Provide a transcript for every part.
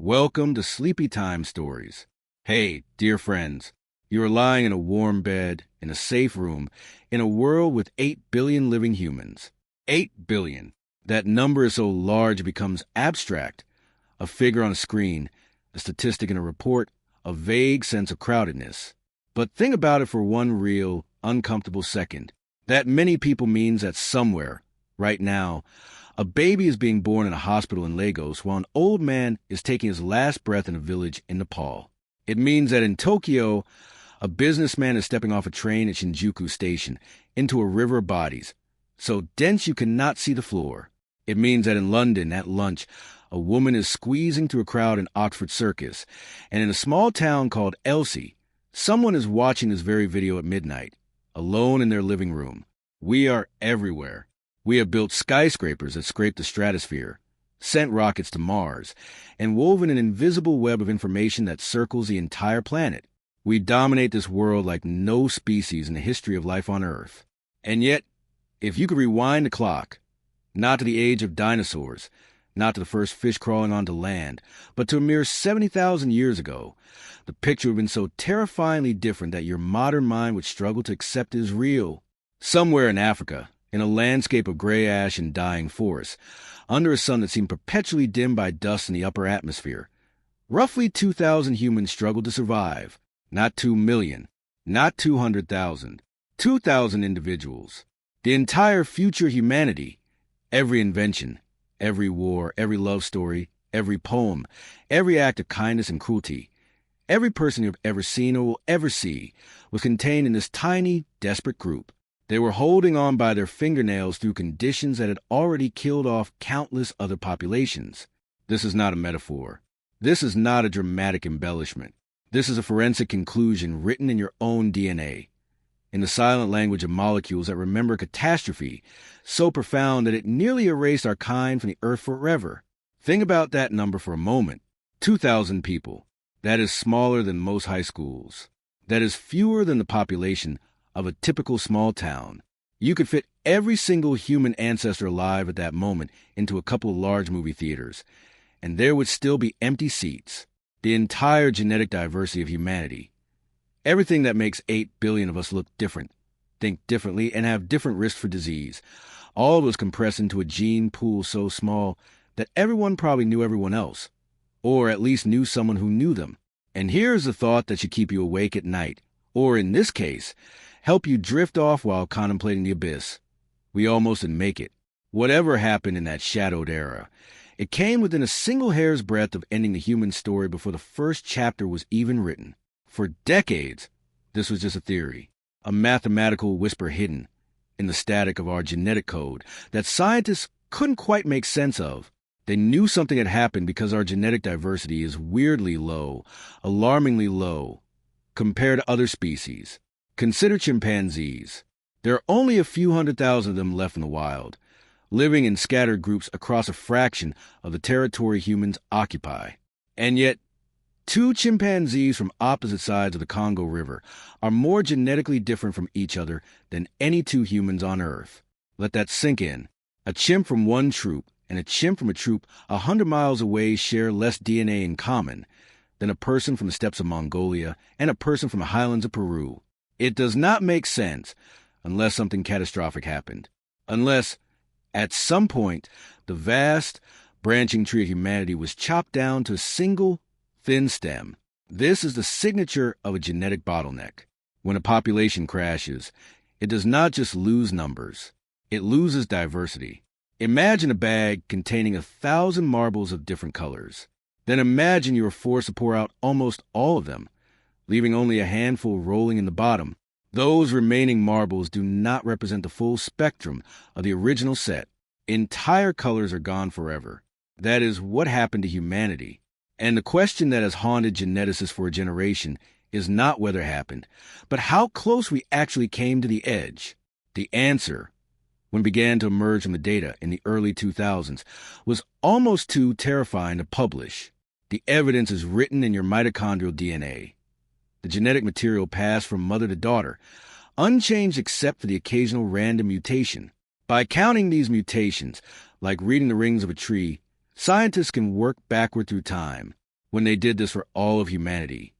Welcome to Sleepy Time Stories. Hey, dear friends, you are lying in a warm bed, in a safe room, in a world with 8 billion living humans. 8 billion. That number is so large it becomes abstract. A figure on a screen, a statistic in a report, a vague sense of crowdedness. But think about it for one real, uncomfortable second. That many people means that somewhere, right now, a baby is being born in a hospital in Lagos while an old man is taking his last breath in a village in Nepal. It means that in Tokyo, a businessman is stepping off a train at Shinjuku Station into a river of bodies, so dense you cannot see the floor. It means that in London, at lunch, a woman is squeezing through a crowd in Oxford Circus, and in a small town called Elsie, someone is watching this very video at midnight, alone in their living room. We are everywhere. We have built skyscrapers that scrape the stratosphere, sent rockets to Mars, and woven an invisible web of information that circles the entire planet. We dominate this world like no species in the history of life on Earth. And yet, if you could rewind the clock, not to the age of dinosaurs, not to the first fish crawling onto land, but to a mere 70,000 years ago, the picture would have been so terrifyingly different that your modern mind would struggle to accept it as real. Somewhere in Africa, in a landscape of gray ash and dying forests, under a sun that seemed perpetually dimmed by dust in the upper atmosphere, roughly 2,000 humans struggled to survive. Not 2 million, not 200,000, 2,000 individuals. The entire future humanity, every invention, every war, every love story, every poem, every act of kindness and cruelty, every person you've ever seen or will ever see was contained in this tiny, desperate group. They were holding on by their fingernails through conditions that had already killed off countless other populations. This is not a metaphor. This is not a dramatic embellishment. This is a forensic conclusion written in your own DNA, in the silent language of molecules that remember catastrophe so profound that it nearly erased our kind from the earth forever. Think about that number for a moment. 2,000 people. That is smaller than most high schools. That is fewer than the population of a typical small town. You could fit every single human ancestor alive at that moment into a couple of large movie theaters, and there would still be empty seats. The entire genetic diversity of humanity. Everything that makes 8 billion of us look different, think differently, and have different risks for disease. All was compressed into a gene pool so small that everyone probably knew everyone else, or at least knew someone who knew them. And here's the thought that should keep you awake at night, or in this case, help you drift off while contemplating the abyss. We almost didn't make it. Whatever happened in that shadowed era, it came within a single hair's breadth of ending the human story before the first chapter was even written. For decades, this was just a theory, a mathematical whisper hidden in the static of our genetic code that scientists couldn't quite make sense of. They knew something had happened because our genetic diversity is weirdly low, alarmingly low, compared to other species. Consider chimpanzees. There are only a few 100,000 of them left in the wild, living in scattered groups across a fraction of the territory humans occupy. And yet, 2 chimpanzees from opposite sides of the Congo River are more genetically different from each other than any 2 humans on Earth. Let that sink in. A chimp from one troop and a chimp from a troop 100 miles away share less DNA in common than a person from the steppes of Mongolia and a person from the highlands of Peru. It does not make sense unless something catastrophic happened. Unless, at some point, the vast, branching tree of humanity was chopped down to a single, thin stem. This is the signature of a genetic bottleneck. When a population crashes, it does not just lose numbers. It loses diversity. Imagine a bag containing 1,000 marbles of different colors. Then imagine you are forced to pour out almost all of them, leaving only a handful rolling in the bottom. Those remaining marbles do not represent the full spectrum of the original set. Entire colors are gone forever. That is what happened to humanity. And the question that has haunted geneticists for a generation is not whether it happened, but how close we actually came to the edge. The answer, when it began to emerge from the data in the early 2000s, was almost too terrifying to publish. The evidence is written in your mitochondrial DNA. The genetic material passed from mother to daughter, unchanged except for the occasional random mutation. By counting these mutations, like reading the rings of a tree, scientists can work backward through time. when they did this for all of humanity.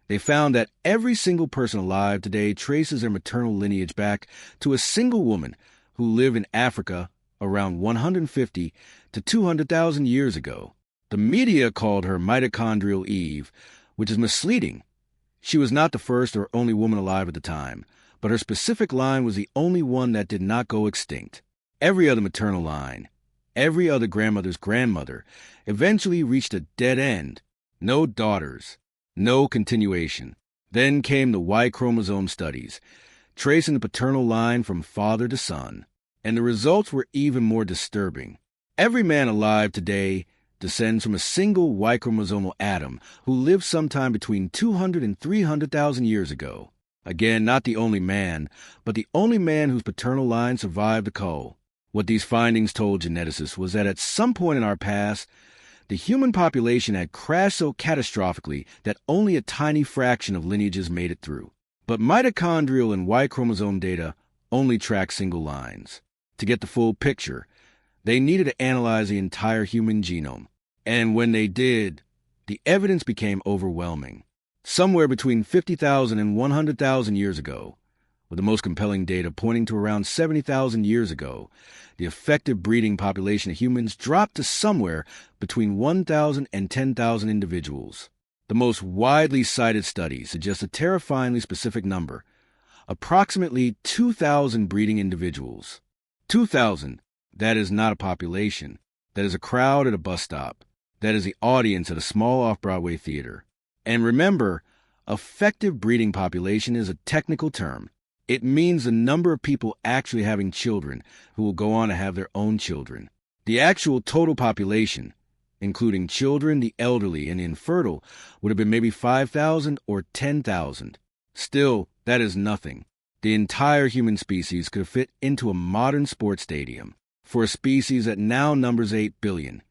They found that every single person alive today traces their maternal lineage back to a single woman who lived in Africa around 150 to 200,000 years ago. The media called her mitochondrial Eve, which is misleading. She was not the first or only woman alive at the time, but her specific line was the only one that did not go extinct. Every other maternal line, every other grandmother's grandmother, eventually reached a dead end. No daughters, no continuation. Then came the Y-chromosome studies, tracing the paternal line from father to son, and the results were even more disturbing. Every man alive today descends from a single y-chromosomal atom who lived sometime between 200 and 300,000 years ago. Again, not the only man, but the only man whose paternal line survived the cull. What these findings told geneticists was that at some point in our past, the human population had crashed so catastrophically that only a tiny fraction of lineages made it through. But mitochondrial and Y-chromosome data only track single lines. To get the full picture, they needed to analyze the entire human genome. And when they did, the evidence became overwhelming. Somewhere between 50,000 and 100,000 years ago, with the most compelling data pointing to around 70,000 years ago, the effective breeding population of humans dropped to somewhere between 1,000 and 10,000 individuals. The most widely cited study suggests a terrifyingly specific number, approximately 2,000 breeding individuals. 2,000, that is not a population. That is a crowd at a bus stop. That is the audience at a small off-Broadway theater. And remember, effective breeding population is a technical term. It means the number of people actually having children who will go on to have their own children. The actual total population, including children, the elderly, and the infertile, would have been maybe 5,000 or 10,000. Still, that is nothing. The entire human species could fit into a modern sports stadium. For a species that now numbers 8 billion.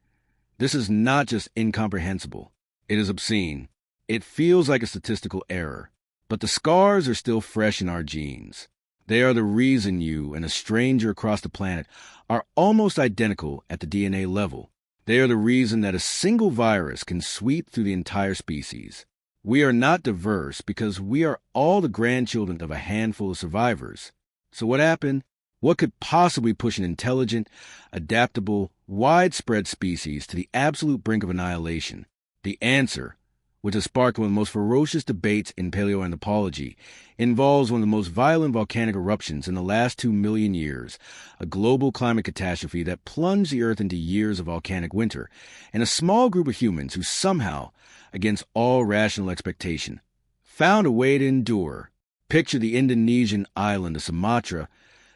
This is not just incomprehensible. It is obscene. It feels like a statistical error. But the scars are still fresh in our genes. They are the reason you and a stranger across the planet are almost identical at the DNA level. They are the reason that a single virus can sweep through the entire species. We are not diverse because we are all the grandchildren of a handful of survivors. So what happened? What could possibly push an intelligent, adaptable, widespread species to the absolute brink of annihilation? The answer, which has sparked one of the most ferocious debates in paleoanthropology, involves one of the most violent volcanic eruptions in the last 2 million years, a global climate catastrophe that plunged the Earth into years of volcanic winter, and a small group of humans who somehow, against all rational expectation, found a way to endure. Picture the Indonesian island of Sumatra,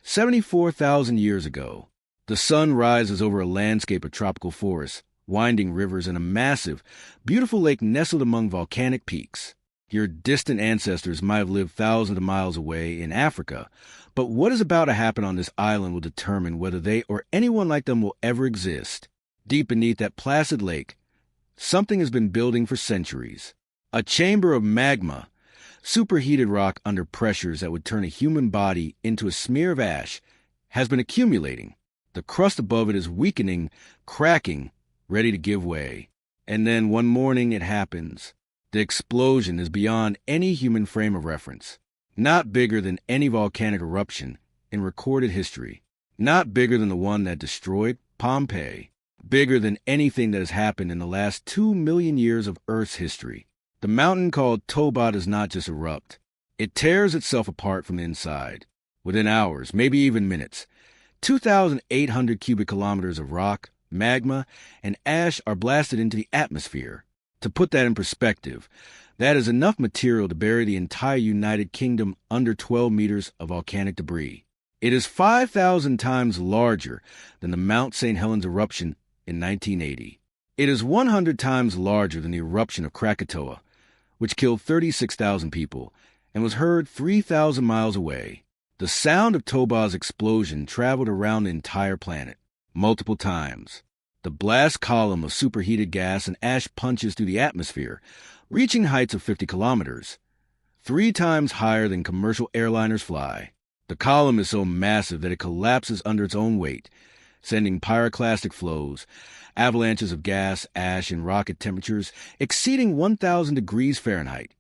74,000 years ago. The sun rises over a landscape of tropical forests, winding rivers, and a massive, beautiful lake nestled among volcanic peaks. Your distant ancestors might have lived thousands of miles away in Africa, but what is about to happen on this island will determine whether they or anyone like them will ever exist. Deep beneath that placid lake, something has been building for centuries. A chamber of magma, superheated rock under pressures that would turn a human body into a smear of ash, has been accumulating. The crust above it is weakening, cracking, ready to give way. And then one morning it happens. The explosion is beyond any human frame of reference. Not bigger than any volcanic eruption in recorded history. Not bigger than the one that destroyed Pompeii. Bigger than anything that has happened in the last 2 million years of Earth's history. The mountain called Toba does not just erupt. It tears itself apart from the inside. Within hours, maybe even minutes, 2,800 cubic kilometers of rock, magma, and ash are blasted into the atmosphere. To put that in perspective, that is enough material to bury the entire United Kingdom under 12 meters of volcanic debris. It is 5,000 times larger than the Mount St. Helens eruption in 1980. It is 100 times larger than the eruption of Krakatoa, which killed 36,000 people and was heard 3,000 miles away. The sound of Toba's explosion traveled around the entire planet, multiple times. The blast column of superheated gas and ash punches through the atmosphere, reaching heights of 50 kilometers, 3 times higher than commercial airliners fly. The column is so massive that it collapses under its own weight, sending pyroclastic flows, avalanches of gas, ash, and rocket temperatures exceeding 1,000 degrees Fahrenheit,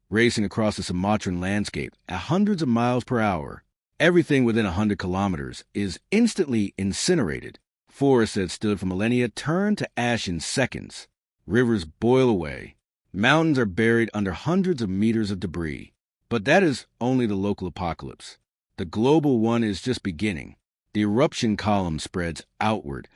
racing across the Sumatran landscape at hundreds of miles per hour. Everything within 100 kilometers is instantly incinerated. Forests that stood for millennia turn to ash in seconds. Rivers boil away. Mountains are buried under hundreds of meters of debris. But that is only the local apocalypse. The global one is just beginning. The eruption column spreads outward,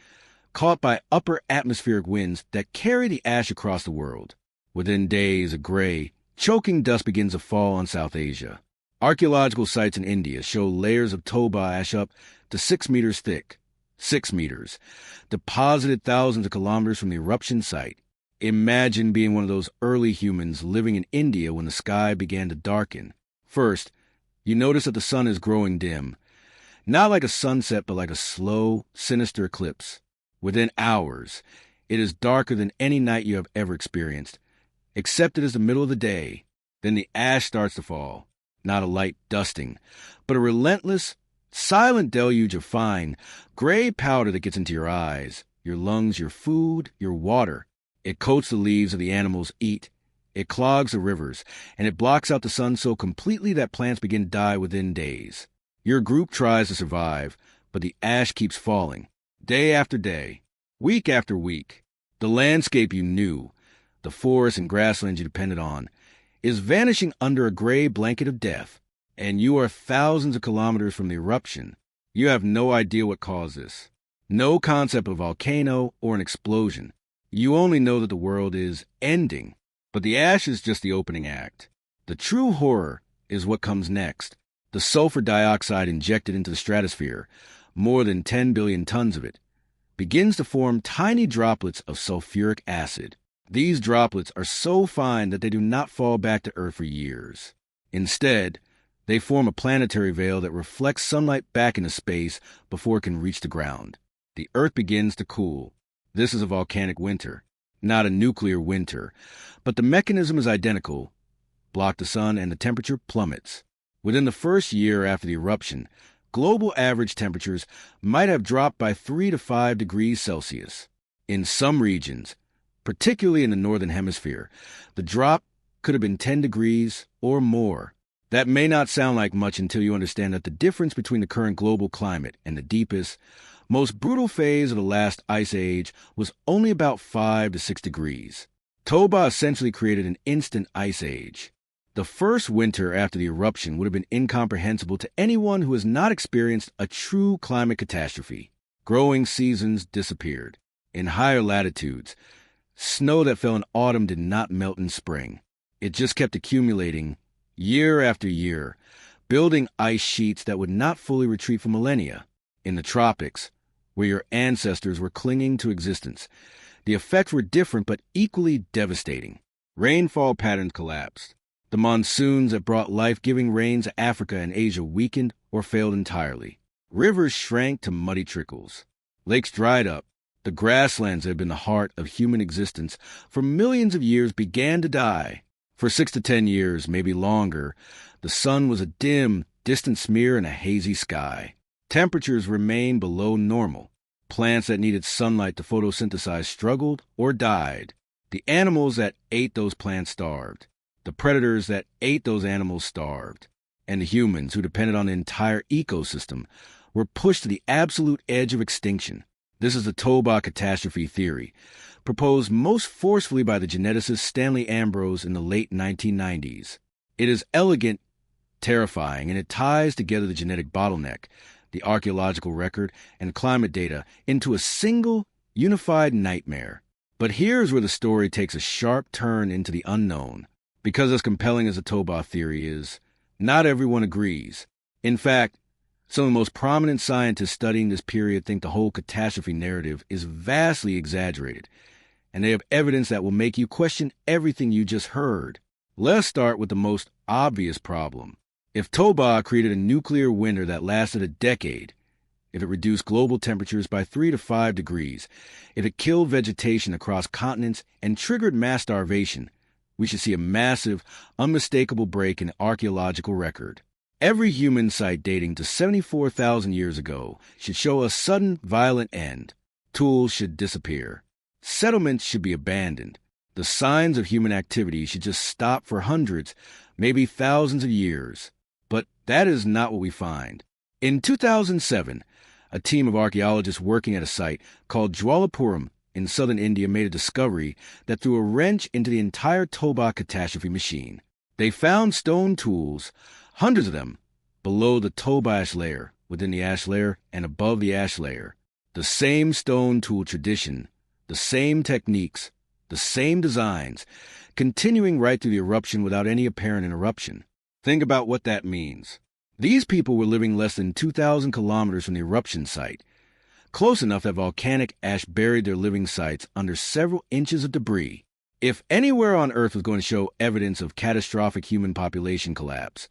caught by upper atmospheric winds that carry the ash across the world. Within days, a gray, choking dust begins to fall on South Asia. Archaeological sites in India show layers of toba ash up to 6 meters thick. 6 meters, deposited thousands of kilometers from the eruption site. Imagine being one of those early humans living in India when the sky began to darken. First, you notice that the sun is growing dim. Not like a sunset, but like a slow, sinister eclipse. Within hours, it is darker than any night you have ever experienced, except it is the middle of the day. Then the ash starts to fall. Not a light dusting, but a relentless, silent deluge of fine, gray powder that gets into your eyes, your lungs, your food, your water. It coats the leaves of the animals eat. It clogs the rivers, and it blocks out the sun so completely that plants begin to die within days. Your group tries to survive, but the ash keeps falling, day after day, week after week. The landscape you knew, the forests and grasslands you depended on, is vanishing under a gray blanket of death, and you are thousands of kilometers from the eruption. You have no idea what caused this. No concept of a volcano or an explosion. You only know that the world is ending. But the ash is just the opening act. The true horror is what comes next. The sulfur dioxide injected into the stratosphere, more than 10 billion tons of it, begins to form tiny droplets of sulfuric acid. These droplets are so fine that they do not fall back to Earth for years. Instead, they form a planetary veil that reflects sunlight back into space before it can reach the ground. The Earth begins to cool. This is a volcanic winter, not a nuclear winter, but the mechanism is identical. Block the sun and the temperature plummets. Within the first year after the eruption, global average temperatures might have dropped by 3 to 5 degrees Celsius. In some regions, particularly in the northern hemisphere, the drop could have been 10 degrees or more. That may not sound like much until you understand that the difference between the current global climate and the deepest, most brutal phase of the last ice age was only about 5 to 6 degrees. Toba essentially created an instant ice age. The first winter after the eruption would have been incomprehensible to anyone who has not experienced a true climate catastrophe. Growing seasons disappeared. In higher latitudes, snow that fell in autumn did not melt in spring. It just kept accumulating year after year, building ice sheets that would not fully retreat for millennia. In the tropics, where your ancestors were clinging to existence, the effects were different but equally devastating. Rainfall patterns collapsed. The monsoons that brought life-giving rains to Africa and Asia weakened or failed entirely. Rivers shrank to muddy trickles. Lakes dried up. The grasslands that had been the heart of human existence for millions of years began to die. For 6 to 10 years, maybe longer, the sun was a dim, distant smear in a hazy sky. Temperatures remained below normal. Plants that needed sunlight to photosynthesize struggled or died. The animals that ate those plants starved. The predators that ate those animals starved. And the humans who depended on the entire ecosystem were pushed to the absolute edge of extinction. This is the Toba catastrophe theory, proposed most forcefully by the geneticist Stanley Ambrose in the late 1990s. It is elegant, terrifying, and it ties together the genetic bottleneck, the archaeological record, and climate data into a single, unified nightmare. But here's where the story takes a sharp turn into the unknown. Because as compelling as the Toba theory is, not everyone agrees. In fact, some of the most prominent scientists studying this period think the whole catastrophe narrative is vastly exaggerated, and they have evidence that will make you question everything you just heard. Let's start with the most obvious problem. If Toba created a nuclear winter that lasted a decade, if it reduced global temperatures by 3 to 5 degrees, if it killed vegetation across continents and triggered mass starvation, we should see a massive, unmistakable break in the archaeological record. Every human site dating to 74,000 years ago should show a sudden, violent end. Tools should disappear. Settlements should be abandoned. The signs of human activity should just stop for hundreds, maybe thousands of years. But that is not what we find. In 2007, a team of archaeologists working at a site called Jwalapuram in southern India made a discovery that threw a wrench into the entire Toba catastrophe machine. They found stone tools, hundreds of them, below the Toba ash layer, within the ash layer, and above the ash layer. The same stone tool tradition, the same techniques, the same designs, continuing right through the eruption without any apparent interruption. Think about what that means. These people were living less than 2,000 kilometers from the eruption site, close enough that volcanic ash buried their living sites under several inches of debris. If anywhere on Earth was going to show evidence of catastrophic human population collapse,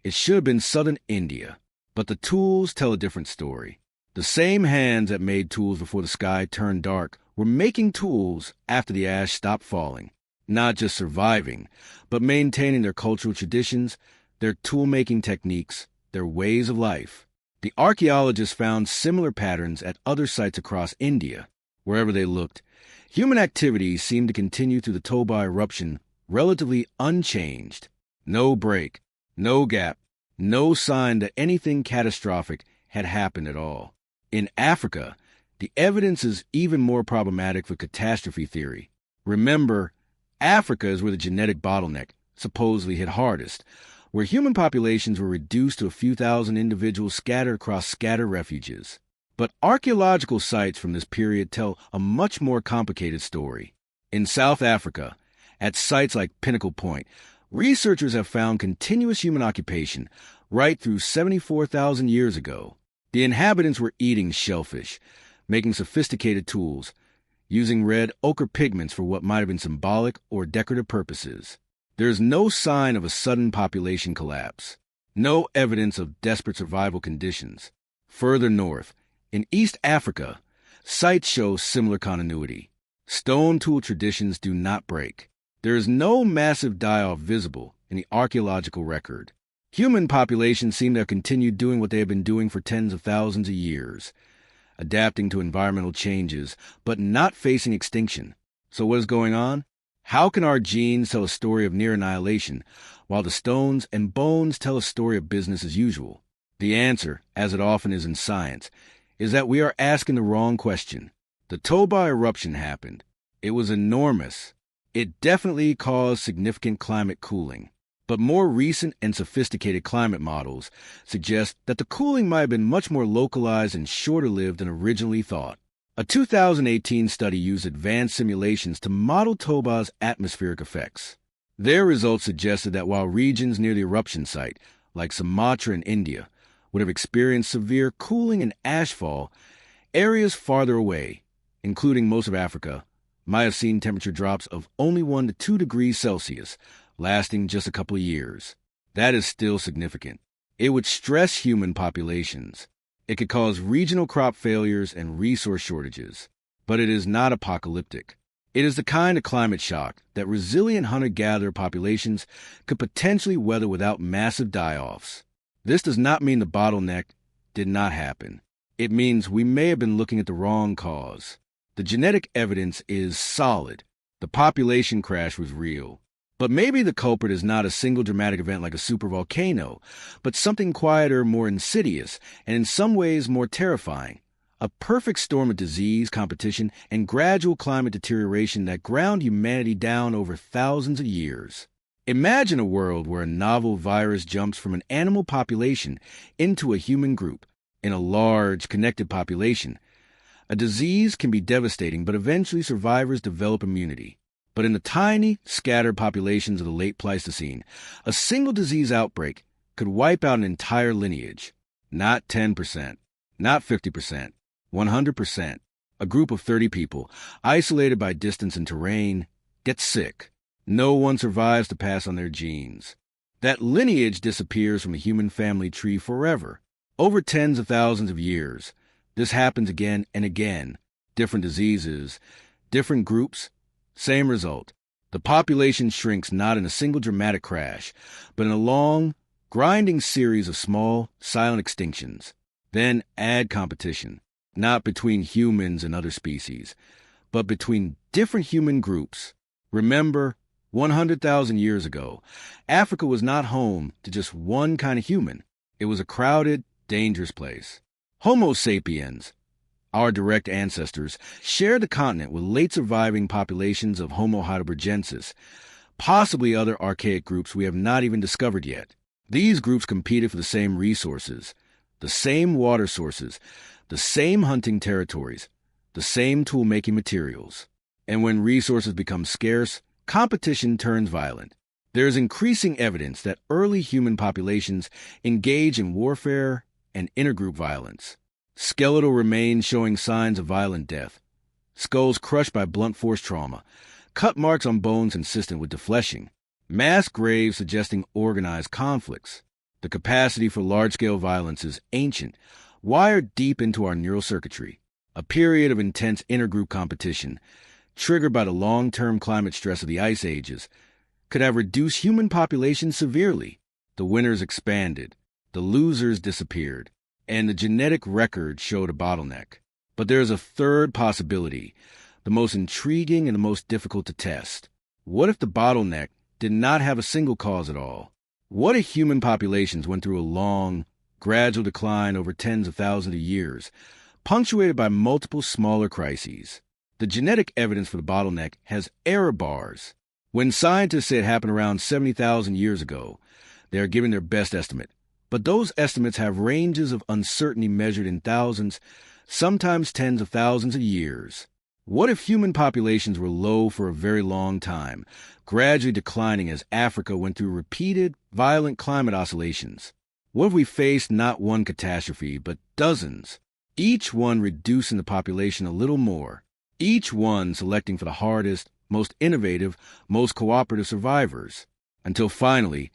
it should have been southern India. But the tools tell a different story. The same hands that made tools before the sky turned dark were making tools after the ash stopped falling, not just surviving, but maintaining their cultural traditions, their tool-making techniques, their ways of life. The archaeologists found similar patterns at other sites across India. Wherever they looked, human activity seemed to continue through the Toba eruption relatively unchanged. No break, no gap, no sign that anything catastrophic had happened at all. In Africa, the evidence is even more problematic for catastrophe theory. Remember, Africa is where the genetic bottleneck supposedly hit hardest, where human populations were reduced to a few thousand individuals scattered across scattered refuges. But archaeological sites from this period tell a much more complicated story. In South Africa, at sites like Pinnacle Point, researchers have found continuous human occupation right through 74,000 years ago. The inhabitants were eating shellfish, making sophisticated tools, using red ochre pigments for what might have been symbolic or decorative purposes. There is no sign of a sudden population collapse, no evidence of desperate survival conditions. Further north, in East Africa, sites show similar continuity. Stone tool traditions do not break. There is no massive die-off visible in the archaeological record. Human populations seem to have continued doing what they have been doing for tens of thousands of years, adapting to environmental changes, but not facing extinction. So what is going on? How can our genes tell a story of near annihilation, while the stones and bones tell a story of business as usual? The answer, as it often is in science, is that we are asking the wrong question. The Toba eruption happened. It was enormous. It definitely caused significant climate cooling. But more recent and sophisticated climate models suggest that the cooling might have been much more localized and shorter-lived than originally thought. A 2018 study used advanced simulations to model Toba's atmospheric effects. Their results suggested that while regions near the eruption site, like Sumatra in India, would have experienced severe cooling and ashfall, areas farther away, including most of Africa, might have seen temperature drops of only 1 to 2 degrees Celsius, lasting just a couple of years. That is still significant. It would stress human populations. It could cause regional crop failures and resource shortages. But it is not apocalyptic. It is the kind of climate shock that resilient hunter-gatherer populations could potentially weather without massive die-offs. This does not mean the bottleneck did not happen. It means we may have been looking at the wrong cause. The genetic evidence is solid. The population crash was real. But maybe the culprit is not a single dramatic event like a supervolcano, but something quieter, more insidious, and in some ways more terrifying. A perfect storm of disease, competition, and gradual climate deterioration that ground humanity down over thousands of years. Imagine a world where a novel virus jumps from an animal population into a human group. In a large, connected population, a disease can be devastating, but eventually survivors develop immunity. But in the tiny, scattered populations of the late Pleistocene, a single disease outbreak could wipe out an entire lineage. Not 10%, not 50%, 100%. A group of 30 people, isolated by distance and terrain, gets sick. No one survives to pass on their genes. That lineage disappears from the human family tree forever. Over tens of thousands of years, this happens again and again. Different diseases, different groups, same result. The population shrinks not in a single dramatic crash, but in a long, grinding series of small, silent extinctions. Then add competition, not between humans and other species, but between different human groups. Remember, 100,000 years ago, Africa was not home to just one kind of human. It was a crowded, dangerous place. Homo sapiens, our direct ancestors, shared the continent with late-surviving populations of Homo heidelbergensis, possibly other archaic groups we have not even discovered yet. These groups competed for the same resources, the same water sources, the same hunting territories, the same tool-making materials. And when resources become scarce, competition turns violent. There is increasing evidence that early human populations engage in warfare and intergroup violence. Skeletal remains showing signs of violent death, skulls crushed by blunt force trauma, cut marks on bones consistent with defleshing, mass graves suggesting organized conflicts. The capacity for large-scale violence is ancient, wired deep into our neural circuitry. A period of intense intergroup competition, triggered by the long-term climate stress of the ice ages, could have reduced human populations severely. The winners expanded, the losers disappeared, and the genetic record showed a bottleneck. But there is a third possibility, the most intriguing and the most difficult to test. What if the bottleneck did not have a single cause at all? What if human populations went through a long, gradual decline over tens of thousands of years, punctuated by multiple smaller crises? The genetic evidence for the bottleneck has error bars. When scientists say it happened around 70,000 years ago, they are giving their best estimate. But those estimates have ranges of uncertainty measured in thousands, sometimes tens of thousands of years. What if human populations were low for a very long time, gradually declining as Africa went through repeated, violent climate oscillations? What if we faced not one catastrophe, but dozens, each one reducing the population a little more, each one selecting for the hardest, most innovative, most cooperative survivors, until finally,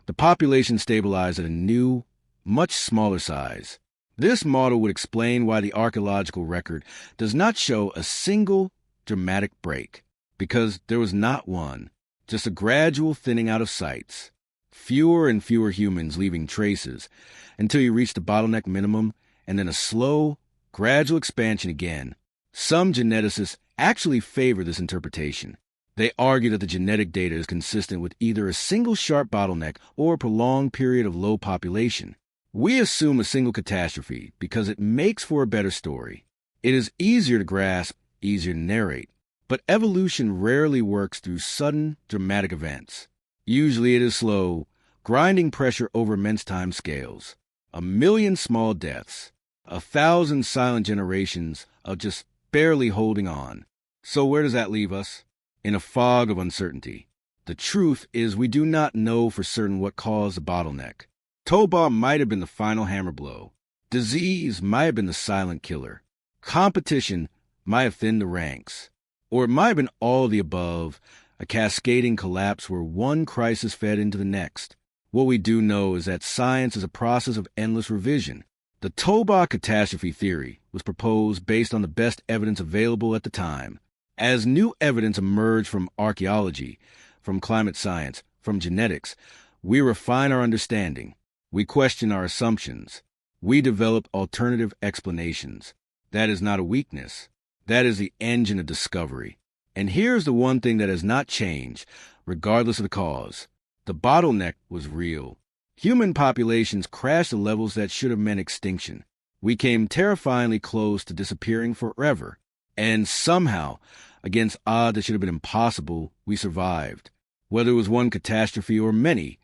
the population stabilized at a new, much smaller size? This model would explain why the archaeological record does not show a single dramatic break, because there was not one, just a gradual thinning out of sites, fewer and fewer humans leaving traces, until you reach the bottleneck minimum, and then a slow, gradual expansion again. Some geneticists actually favor this interpretation. They argue that the genetic data is consistent with either a single sharp bottleneck or a prolonged period of low population. We assume a single catastrophe because it makes for a better story. It is easier to grasp, easier to narrate. But evolution rarely works through sudden, dramatic events. Usually it is slow, grinding pressure over immense time scales. 1 million small deaths. 1,000 silent generations of just barely holding on. So where does that leave us? In a fog of uncertainty. The truth is we do not know for certain what caused the bottleneck. Toba might have been the final hammer blow. Disease might have been the silent killer. Competition might have thinned the ranks. Or it might have been all of the above, a cascading collapse where one crisis fed into the next. What we do know is that science is a process of endless revision. The Toba catastrophe theory was proposed based on the best evidence available at the time. As new evidence emerged from archaeology, from climate science, from genetics, we refine our understanding. We question our assumptions. We develop alternative explanations. That is not a weakness. That is the engine of discovery. And here's the one thing that has not changed, regardless of the cause. The bottleneck was real. Human populations crashed to levels that should have meant extinction. We came terrifyingly close to disappearing forever. And somehow, against odds that should have been impossible, we survived. Whether it was one catastrophe or many,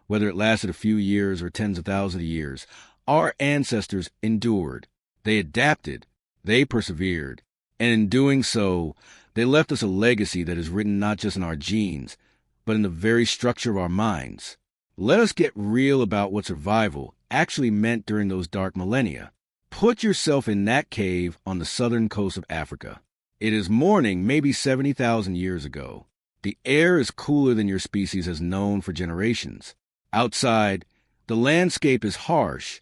whether it lasted a few years or tens of thousands of years, our ancestors endured. They adapted. They persevered. And in doing so, they left us a legacy that is written not just in our genes, but in the very structure of our minds. Let us get real about what survival actually meant during those dark millennia. Put yourself in that cave on the southern coast of Africa. It is morning, maybe 70,000 years ago. The air is cooler than your species has known for generations. Outside, the landscape is harsh,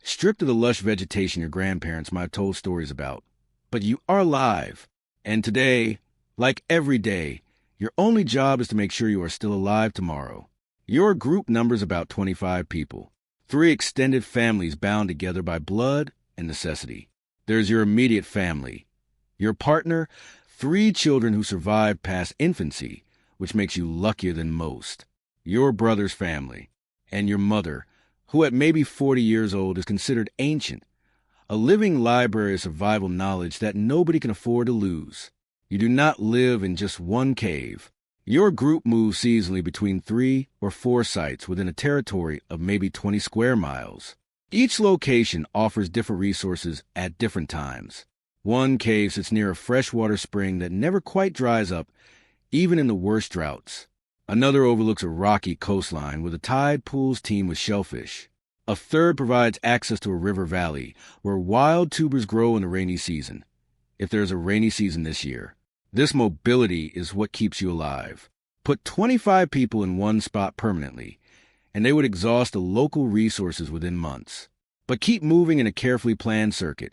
stripped of the lush vegetation your grandparents might have told stories about. But you are alive. And today, like every day, your only job is to make sure you are still alive tomorrow. Your group numbers about 25 people, 3 extended families bound together by blood and necessity. There's your immediate family, your partner, 3 children who survived past infancy, which makes you luckier than most, your brother's family, and your mother, who at maybe 40 years old is considered ancient, a living library of survival knowledge that nobody can afford to lose. You do not live in just one cave. Your group moves seasonally between 3 or 4 sites within a territory of maybe 20 square miles. Each location offers different resources at different times. One cave sits near a freshwater spring that never quite dries up, even in the worst droughts. Another overlooks a rocky coastline where the tide pools teem with shellfish. A third provides access to a river valley where wild tubers grow in the rainy season, if there's a rainy season this year. This mobility is what keeps you alive. Put 25 people in one spot permanently, and they would exhaust the local resources within months. But keep moving in a carefully planned circuit,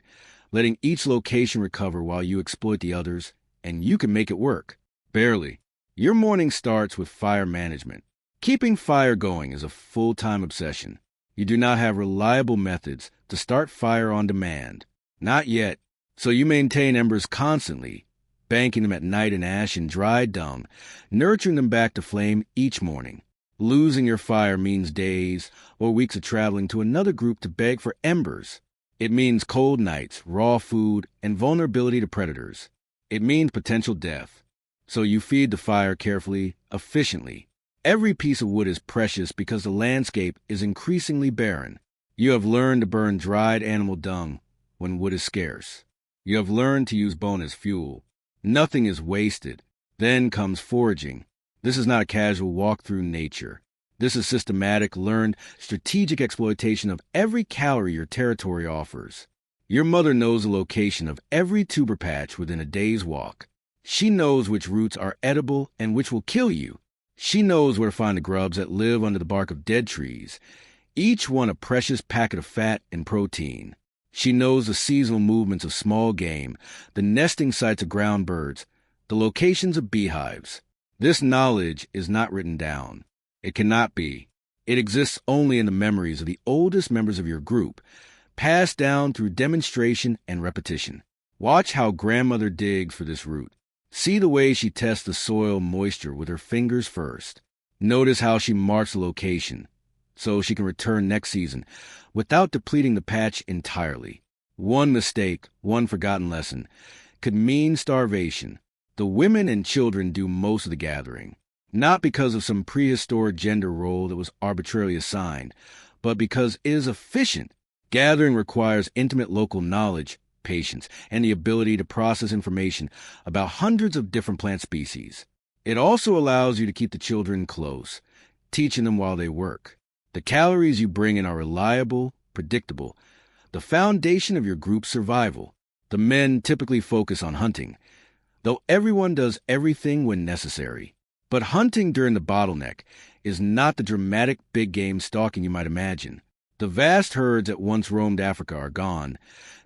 letting each location recover while you exploit the others, and you can make it work. Barely. Your morning starts with fire management. Keeping fire going is a full-time obsession. You do not have reliable methods to start fire on demand. Not yet. So you maintain embers constantly, banking them at night in ash and dry dung, nurturing them back to flame each morning. Losing your fire means days or weeks of traveling to another group to beg for embers. It means cold nights, raw food, and vulnerability to predators. It means potential death. So you feed the fire carefully, efficiently. Every piece of wood is precious because the landscape is increasingly barren. You have learned to burn dried animal dung when wood is scarce. You have learned to use bone as fuel. Nothing is wasted. Then comes foraging. This is not a casual walk through nature. This is systematic, learned, strategic exploitation of every calorie your territory offers. Your mother knows the location of every tuber patch within a day's walk. She knows which roots are edible and which will kill you. She knows where to find the grubs that live under the bark of dead trees, each one a precious packet of fat and protein. She knows the seasonal movements of small game, the nesting sites of ground birds, the locations of beehives. This knowledge is not written down. It cannot be. It exists only in the memories of the oldest members of your group, passed down through demonstration and repetition. Watch how grandmother digs for this root. See the way she tests the soil moisture with her fingers first. Notice how she marks the location, so she can return next season without depleting the patch entirely. One mistake, one forgotten lesson, could mean starvation. The women and children do most of the gathering, not because of some prehistoric gender role that was arbitrarily assigned, but because it is efficient. Gathering requires intimate local knowledge, patience, and the ability to process information about hundreds of different plant species. It also allows you to keep the children close, teaching them while they work. The calories you bring in are reliable, predictable, the foundation of your group's survival. The men typically focus on hunting, though everyone does everything when necessary. But hunting during the bottleneck is not the dramatic big game stalking you might imagine. The vast herds that once roamed Africa are gone,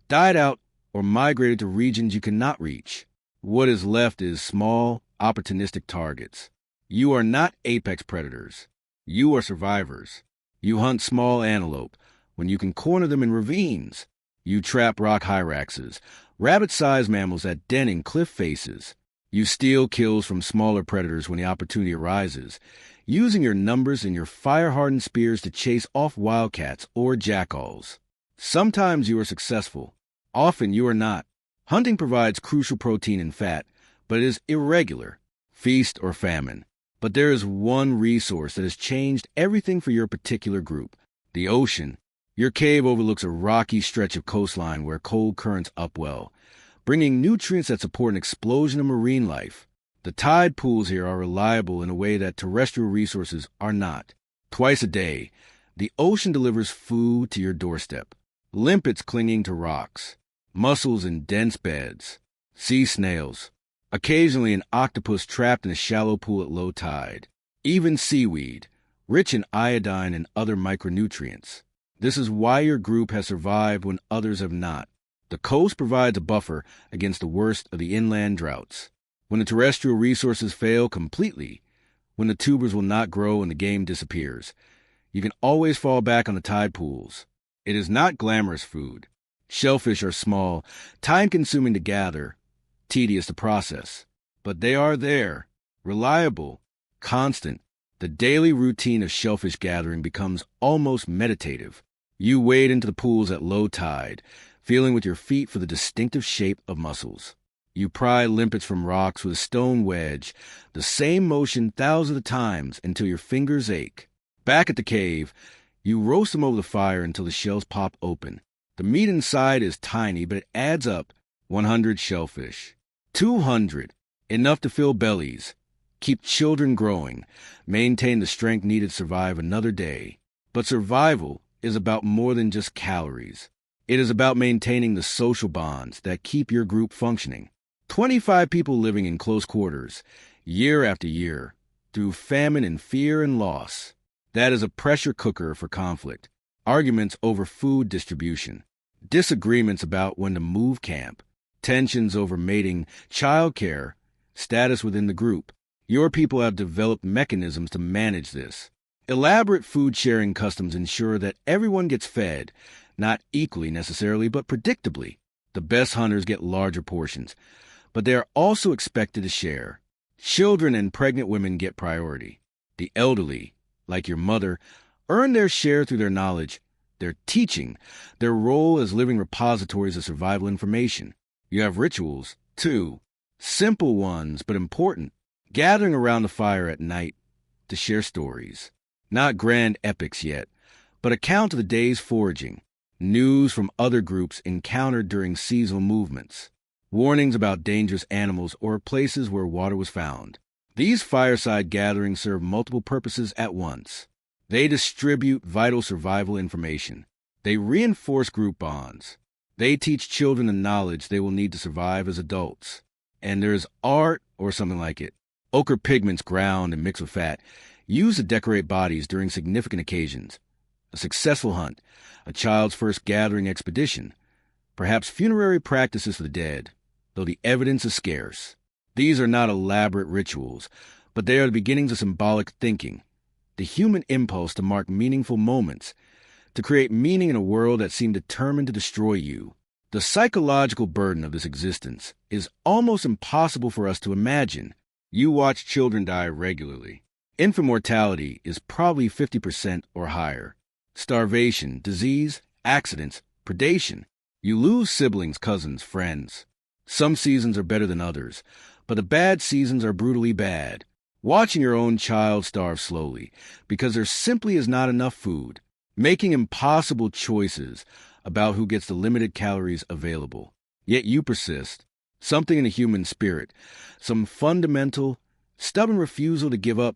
died out, or migrated to regions you cannot reach. What is left is small, opportunistic targets. You are not apex predators. You are survivors. You hunt small antelope when you can corner them in ravines. You trap rock hyraxes, rabbit-sized mammals that den in cliff faces. You steal kills from smaller predators when the opportunity arises, using your numbers and your fire-hardened spears to chase off wildcats or jackals. Sometimes you are successful. Often you are not. Hunting provides crucial protein and fat, but it is irregular, feast or famine. But there is one resource that has changed everything for your particular group: the ocean. Your cave overlooks a rocky stretch of coastline where cold currents upwell, bringing nutrients that support an explosion of marine life. The tide pools here are reliable in a way that terrestrial resources are not. Twice a day, the ocean delivers food to your doorstep. Limpets clinging to rocks, mussels in dense beds, sea snails, occasionally an octopus trapped in a shallow pool at low tide, even seaweed, rich in iodine and other micronutrients. This is why your group has survived when others have not. The coast provides a buffer against the worst of the inland droughts. When the terrestrial resources fail completely, when the tubers will not grow and the game disappears. You can always fall back on the tide pools. It is not glamorous food. Shellfish are small, time-consuming to gather, tedious to process. But they are there, reliable, constant. The daily routine of shellfish gathering becomes almost meditative. You wade into the pools at low tide, feeling with your feet for the distinctive shape of mussels. You pry limpets from rocks with a stone wedge, the same motion thousands of times until your fingers ache. Back at the cave, you roast them over the fire until the shells pop open. The meat inside is tiny, but it adds up. 100 shellfish. 200. Enough to fill bellies. Keep children growing. Maintain the strength needed to survive another day. But survival is about more than just calories. It is about maintaining the social bonds that keep your group functioning. 25 people living in close quarters, year after year, through famine and fear and loss. That is a pressure cooker for conflict. Arguments over food distribution. Disagreements about when to move camp. Tensions over mating, childcare, status within the group. Your people have developed mechanisms to manage this. Elaborate food-sharing customs ensure that everyone gets fed, not equally necessarily, but predictably. The best hunters get larger portions, but they are also expected to share. Children and pregnant women get priority. The elderly, like your mother, earn their share through their knowledge, their teaching, their role as living repositories of survival information. You have rituals, too. Simple ones, but important. Gathering around the fire at night to share stories. Not grand epics yet, but account of the day's foraging. News from other groups encountered during seasonal movements. Warnings about dangerous animals or places where water was found. These fireside gatherings serve multiple purposes at once. They distribute vital survival information. They reinforce group bonds. They teach children the knowledge they will need to survive as adults. And there's art, or something like it. Ochre pigments ground and mixed with fat, used to decorate bodies during significant occasions. A successful hunt, a child's first gathering expedition, perhaps funerary practices for the dead, though the evidence is scarce. These are not elaborate rituals, but they are the beginnings of symbolic thinking, the human impulse to mark meaningful moments, to create meaning in a world that seemed determined to destroy you. The psychological burden of this existence is almost impossible for us to imagine. You watch children die regularly. Infant mortality is probably 50% or higher. Starvation, disease, accidents, predation. You lose siblings, cousins, friends. Some seasons are better than others, but the bad seasons are brutally bad. Watching your own child starve slowly because there simply is not enough food. Making impossible choices about who gets the limited calories available. Yet you persist. Something in the human spirit, some fundamental, stubborn refusal to give up,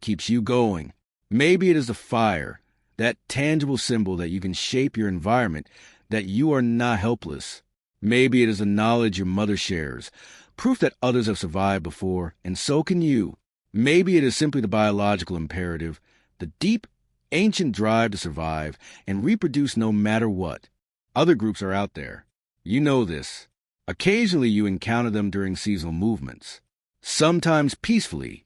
keeps you going. Maybe it is the fire, that tangible symbol that you can shape your environment, that you are not helpless. Maybe it is the knowledge your mother shares, proof that others have survived before, and so can you. Maybe it is simply the biological imperative, the deep, ancient drive to survive and reproduce no matter what. Other groups are out there. You know this. Occasionally you encounter them during seasonal movements, sometimes peacefully,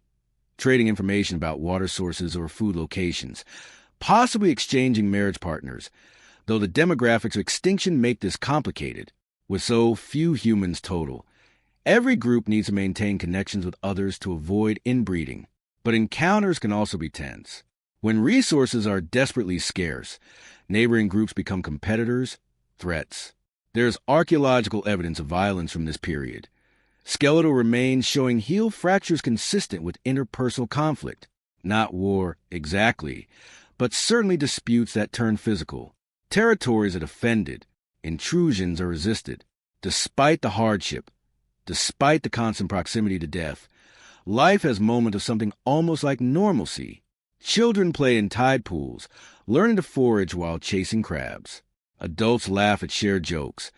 trading information about water sources or food locations, possibly exchanging marriage partners, though the demographics of extinction make this complicated, with so few humans total. Every group needs to maintain connections with others to avoid inbreeding, but encounters can also be tense. When resources are desperately scarce, neighboring groups become competitors, threats. There's archaeological evidence of violence from this period. Skeletal remains showing heel fractures consistent with interpersonal conflict. Not war, exactly, but certainly disputes that turn physical. Territories are defended. Intrusions are resisted. Despite the hardship, despite the constant proximity to death, life has moments of something almost like normalcy. Children play in tide pools, learning to forage while chasing crabs. Adults laugh at shared jokes.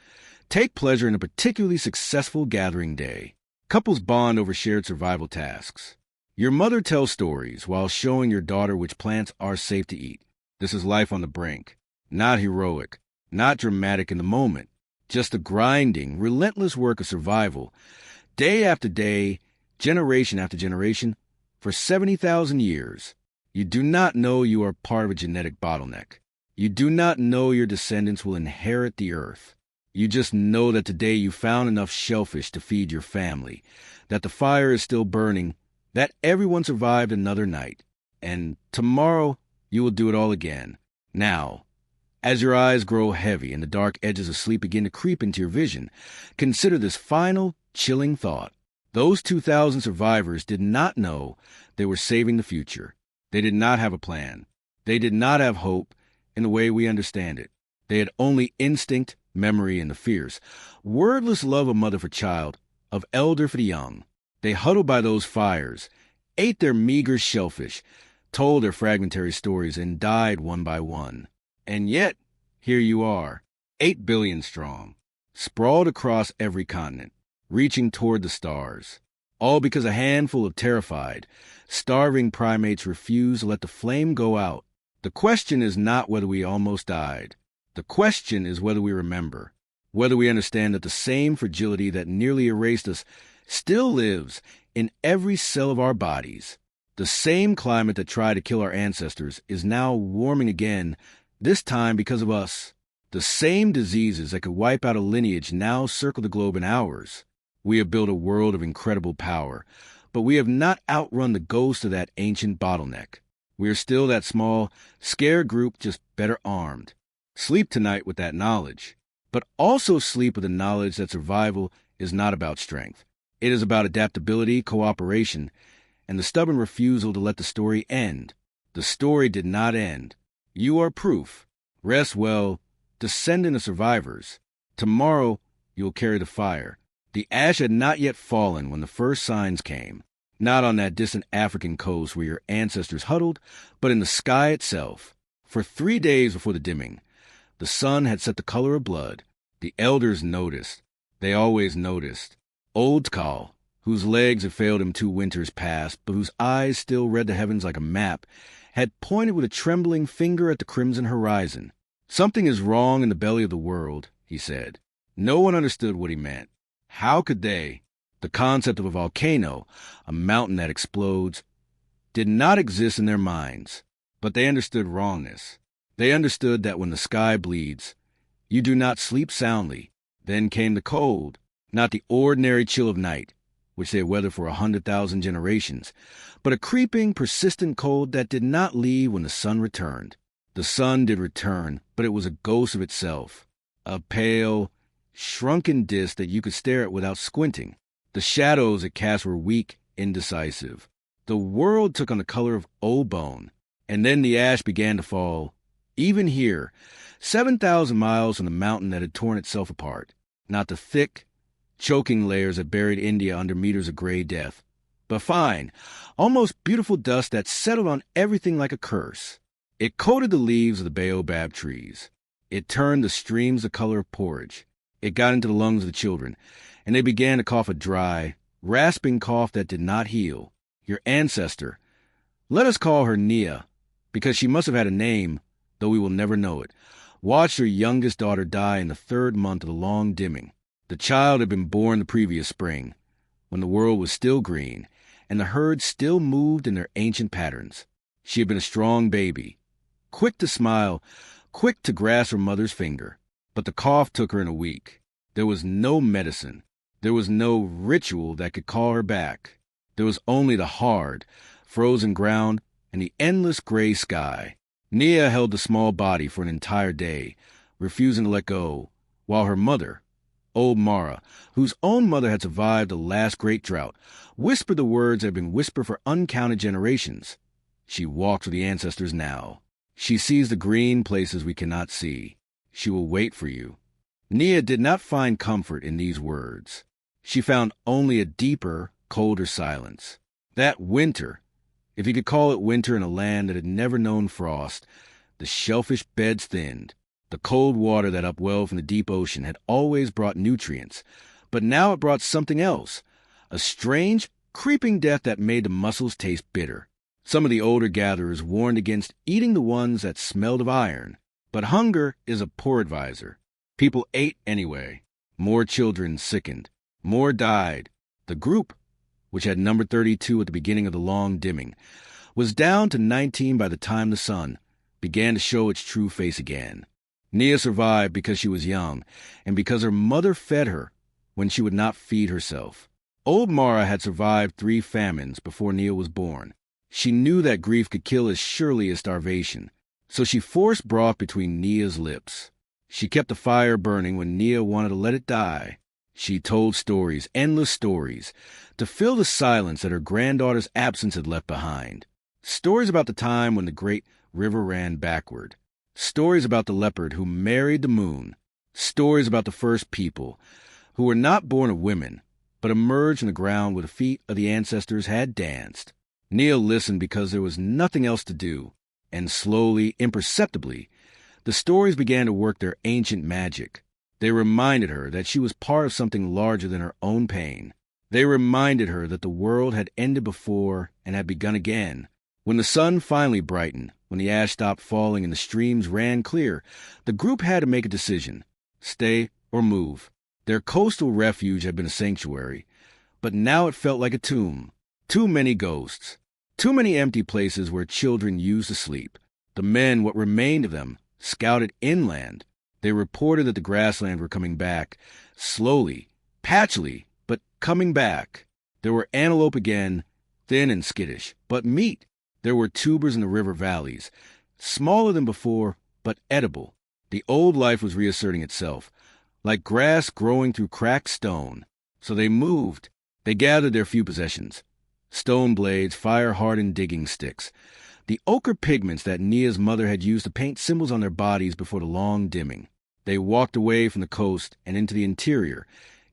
Take pleasure in a particularly successful gathering day. Couples bond over shared survival tasks. Your mother tells stories while showing your daughter which plants are safe to eat. This is life on the brink. Not heroic, not dramatic in the moment. Just the grinding, relentless work of survival. Day after day, generation after generation, for 70,000 years. You do not know you are part of a genetic bottleneck. You do not know your descendants will inherit the earth. You just know that today you found enough shellfish to feed your family, that the fire is still burning, that everyone survived another night, and tomorrow you will do it all again. Now, as your eyes grow heavy and the dark edges of sleep begin to creep into your vision, consider this final, chilling thought. Those 2,000 survivors did not know they were saving the future. They did not have a plan. They did not have hope in the way we understand it. They had only instinct, memory, and the fierce, wordless love of mother for child, of elder for the young. They huddled by those fires, ate their meager shellfish, told their fragmentary stories, and died one by one. And yet, here you are, 8 billion strong, sprawled across every continent, reaching toward the stars, all because a handful of terrified, starving primates refused to let the flame go out. The question is not whether we almost died. The question is whether we remember, whether we understand that the same fragility that nearly erased us still lives in every cell of our bodies. The same climate that tried to kill our ancestors is now warming again, this time because of us. The same diseases that could wipe out a lineage now circle the globe in ours. We have built a world of incredible power, but we have not outrun the ghost of that ancient bottleneck. We are still that small, scared group, just better armed. Sleep tonight with that knowledge, but also sleep with the knowledge that survival is not about strength. It is about adaptability, cooperation, and the stubborn refusal to let the story end. The story did not end. You are proof. Rest well, descendant of survivors. Tomorrow you will carry the fire. The ash had not yet fallen when the first signs came, not on that distant African coast where your ancestors huddled, but in the sky itself. For 3 days before the dimming, the sun had set the color of blood. The elders noticed. They always noticed. Old Tkal, whose legs had failed him 2 winters past, but whose eyes still read the heavens like a map, had pointed with a trembling finger at the crimson horizon. Something is wrong in the belly of the world, he said. No one understood what he meant. How could they? The concept of a volcano, a mountain that explodes, did not exist in their minds, but they understood wrongness. They understood that when the sky bleeds, you do not sleep soundly. Then came the cold, not the ordinary chill of night, which they had weathered for 100,000 generations, but a creeping, persistent cold that did not leave when the sun returned. The sun did return, but it was a ghost of itself, a pale, shrunken disk that you could stare at without squinting. The shadows it cast were weak, indecisive. The world took on the color of old bone, and then the ash began to fall. Even here, 7,000 miles from the mountain that had torn itself apart, not the thick, choking layers that buried India under meters of gray death, but fine, almost beautiful dust that settled on everything like a curse. It coated the leaves of the baobab trees. It turned the streams the color of porridge. It got into the lungs of the children, and they began to cough a dry, rasping cough that did not heal. Your ancestor, let us call her Nia, because she must have had a name, though we will never know it, watched her youngest daughter die in the 3rd month of the long dimming. The child had been born the previous spring, when the world was still green, and the herd still moved in their ancient patterns. She had been a strong baby, quick to smile, quick to grasp her mother's finger. But the cough took her in a week. There was no medicine. There was no ritual that could call her back. There was only the hard, frozen ground and the endless gray sky. Nia held the small body for an entire day, refusing to let go, while her mother, old Mara, whose own mother had survived the last great drought, whispered the words that had been whispered for uncounted generations. She walks with the ancestors now. She sees the green places we cannot see. She will wait for you. Nia did not find comfort in these words. She found only a deeper, colder silence. That winter, if you could call it winter in a land that had never known frost, the shellfish beds thinned. The cold water that upwelled from the deep ocean had always brought nutrients, but now it brought something else, a strange, creeping death that made the mussels taste bitter. Some of the older gatherers warned against eating the ones that smelled of iron, but hunger is a poor advisor. People ate anyway. More children sickened. More died. The group which had number 32 at the beginning of the long dimming, was down to 19 by the time the sun began to show its true face again. Nia survived because she was young and because her mother fed her when she would not feed herself. Old Mara had survived 3 famines before Nia was born. She knew that grief could kill as surely as starvation, so she forced broth between Nia's lips. She kept the fire burning when Nia wanted to let it die. She told stories, endless stories, to fill the silence that her granddaughter's absence had left behind. Stories about the time when the great river ran backward. Stories about the leopard who married the moon. Stories about the first people who were not born of women, but emerged from the ground where the feet of the ancestors had danced. Nia listened because there was nothing else to do, and slowly, imperceptibly, the stories began to work their ancient magic. They reminded her that she was part of something larger than her own pain. They reminded her that the world had ended before and had begun again. When the sun finally brightened, when the ash stopped falling and the streams ran clear, the group had to make a decision: stay or move. Their coastal refuge had been a sanctuary, but now it felt like a tomb. Too many ghosts. Too many empty places where children used to sleep. The men, what remained of them, scouted inland. They reported that the grasslands were coming back, slowly, patchily, but coming back. There were antelope again, thin and skittish, but meat. There were tubers in the river valleys, smaller than before, but edible. The old life was reasserting itself, like grass growing through cracked stone. So they moved. They gathered their few possessions: stone blades, fire-hardened digging sticks, the ochre pigments that Nia's mother had used to paint symbols on their bodies before the long dimming. They walked away from the coast and into the interior,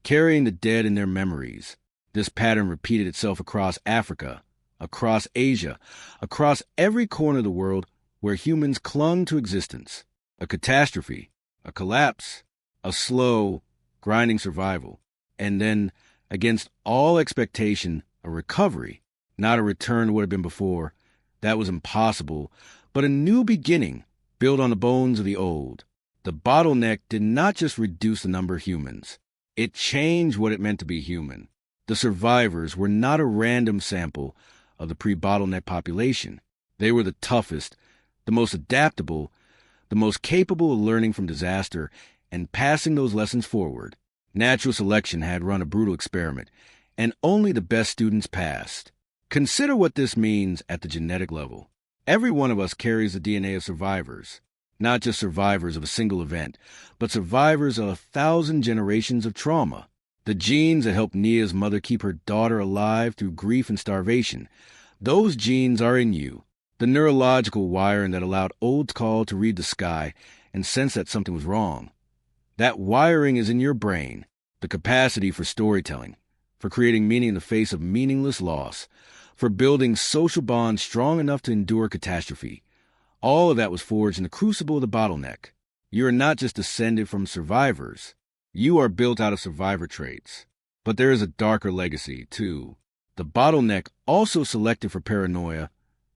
carrying the dead in their memories. This pattern repeated itself across Africa, across Asia, across every corner of the world where humans clung to existence. A catastrophe, a collapse, a slow, grinding survival, and then, against all expectation, a recovery, not a return to what had been before. That was impossible, but a new beginning built on the bones of the old. The bottleneck did not just reduce the number of humans. It changed what it meant to be human. The survivors were not a random sample of the pre-bottleneck population. They were the toughest, the most adaptable, the most capable of learning from disaster and passing those lessons forward. Natural selection had run a brutal experiment, and only the best students passed. Consider what this means at the genetic level. Every one of us carries the DNA of survivors, not just survivors of a single event, but survivors of 1,000 generations of trauma. The genes that helped Nia's mother keep her daughter alive through grief and starvation, those genes are in you. The neurological wiring that allowed Old Call to read the sky and sense that something was wrong. That wiring is in your brain. The capacity for storytelling, for creating meaning in the face of meaningless loss, for building social bonds strong enough to endure catastrophe. All of that was forged in the crucible of the bottleneck. You are not just descended from survivors. You are built out of survivor traits. But there is a darker legacy, too. The bottleneck also selected for paranoia,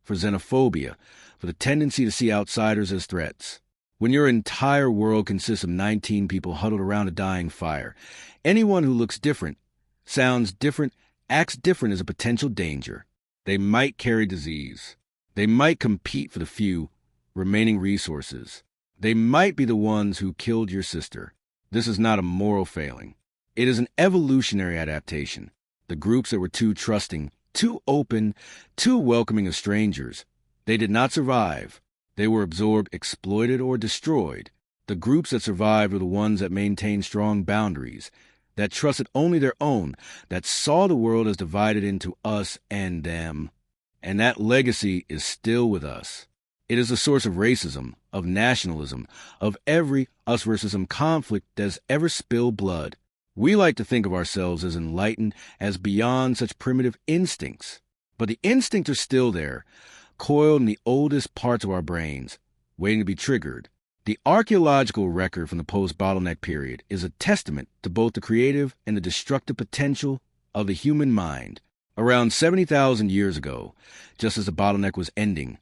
for xenophobia, for the tendency to see outsiders as threats. When your entire world consists of 19 people huddled around a dying fire, anyone who looks different, sounds different, acts different is a potential danger. They might carry disease. They might compete for the few remaining resources. They might be the ones who killed your sister. This is not a moral failing. It is an evolutionary adaptation. The groups that were too trusting, too open, too welcoming of strangers, they did not survive. They were absorbed, exploited, or destroyed. The groups that survived were the ones that maintained strong boundaries, that trusted only their own, that saw the world as divided into us and them. And that legacy is still with us. It is the source of racism, of nationalism, of every us versus them conflict that has ever spilled blood. We like to think of ourselves as enlightened, as beyond such primitive instincts. But the instincts are still there, coiled in the oldest parts of our brains, waiting to be triggered. The archaeological record from the post-bottleneck period is a testament to both the creative and the destructive potential of the human mind. Around 70,000 years ago, just as the bottleneck was ending,